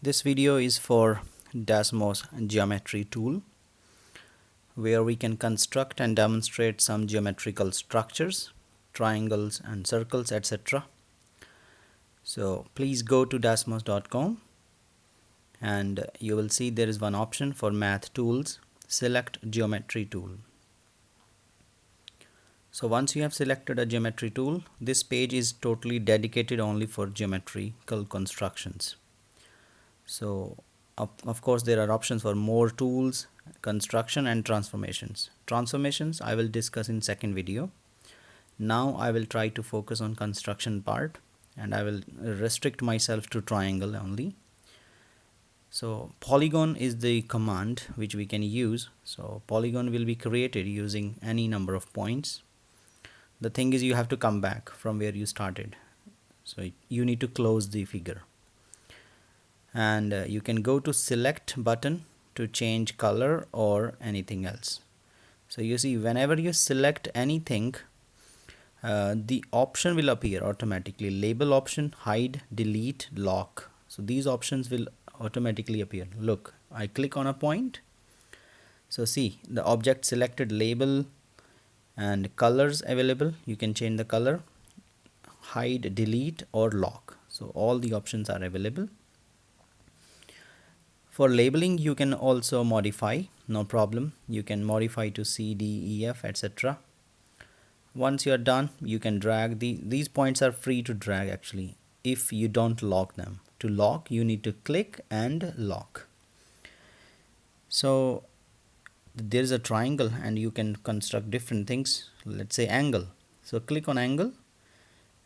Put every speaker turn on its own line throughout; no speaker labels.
This video is for Desmos Geometry tool, where we can construct and demonstrate some geometrical structures, triangles and circles, etc. So please go to desmos.com and you will see there is one option for math tools. Select geometry tool. So once you have selected a geometry tool, this page is totally dedicated only for geometrical constructions. So of course there are options for more tools, construction and transformations. Transformations I will discuss in second video. Now I will try to focus on construction part, and I will restrict myself to triangle only. So polygon is the command which we can use. So polygon will be created using any number of points. The thing is, you have to come back from where you started. So you need to close the figure. And you can go to select button to change color or anything else. So you see, whenever you select anything, the option will appear automatically. Label option, hide, delete, lock. So these options will automatically appear. Look, I click on a point. So see, the object selected, label and colors available. You can change the color, hide, delete or lock. So all the options are available. For labeling, you can also modify, no problem. You can modify to C, D, E, F, etc. Once you are done, you can drag these points are free to drag actually if you don't lock them. To lock, you need to click and lock. So there is a triangle and you can construct different things. Let's say angle. So click on angle,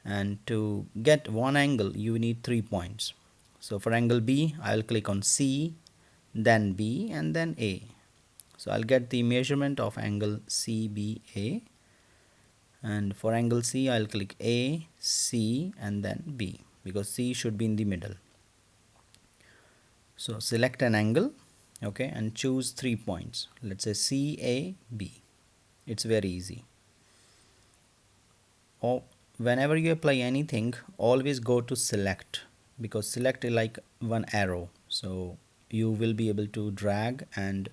and to get one angle you need 3 points. So for angle B, I'll click on C, then B, and then A. So I'll get the measurement of angle CBA. And for angle C, I'll click A, C, and then B, because C should be in the middle. So select an angle, okay, and choose 3 points. Let's say CAB. It's very easy. Or whenever you apply anything, always go to select, because select is like one arrow. So you will be able to drag and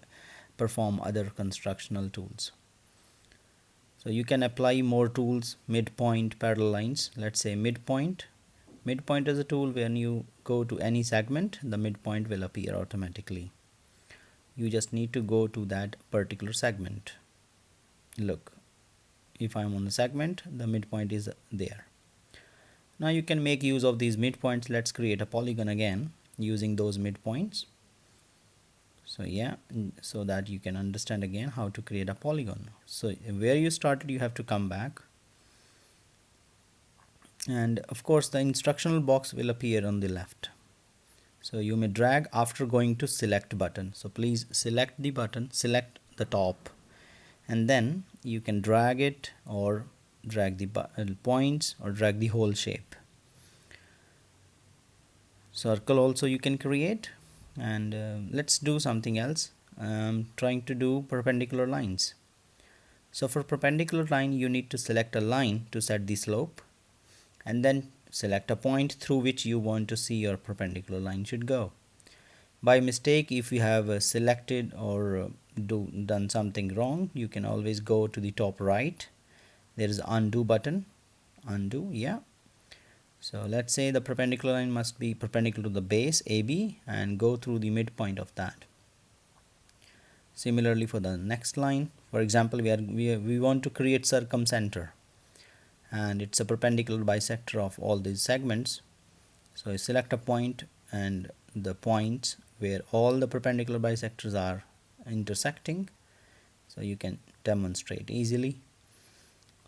perform other constructional tools. So you can apply more tools, midpoint, parallel lines. Let's say midpoint. Midpoint is a tool when you go to any segment, the midpoint will appear automatically. You just need to go to that particular segment. Look, if I'm on the segment, the midpoint is there. Now you can make use of these midpoints. Let's create a polygon again using those midpoints. So yeah, so that you can understand again how to create a polygon. So where you started, you have to come back. And of course the instructional box will appear on the left. So you may drag after going to select button. So please select the button, select the top, and then you can drag it or drag the points or drag the whole shape. Circle also you can create. And let's do something else. I'm trying to do perpendicular lines. So for perpendicular line, you need to select a line to set the slope, and then select a point through which you want to see your perpendicular line should go. By mistake, if you have selected or done something wrong, you can always go to the top right. There is undo button. Undo, yeah. So let's say the perpendicular line must be perpendicular to the base AB and go through the midpoint of that. Similarly for the next line, for example, we want to create circumcentre, and it's a perpendicular bisector of all these segments. So I select a point and the points where all the perpendicular bisectors are intersecting, so you can demonstrate easily.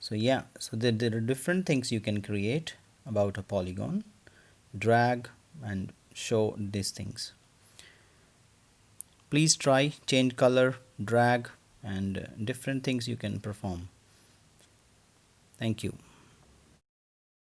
So yeah, so there are different things you can create about a polygon. Drag and show these things. Please try, change color, drag, and different things you can perform. Thank you.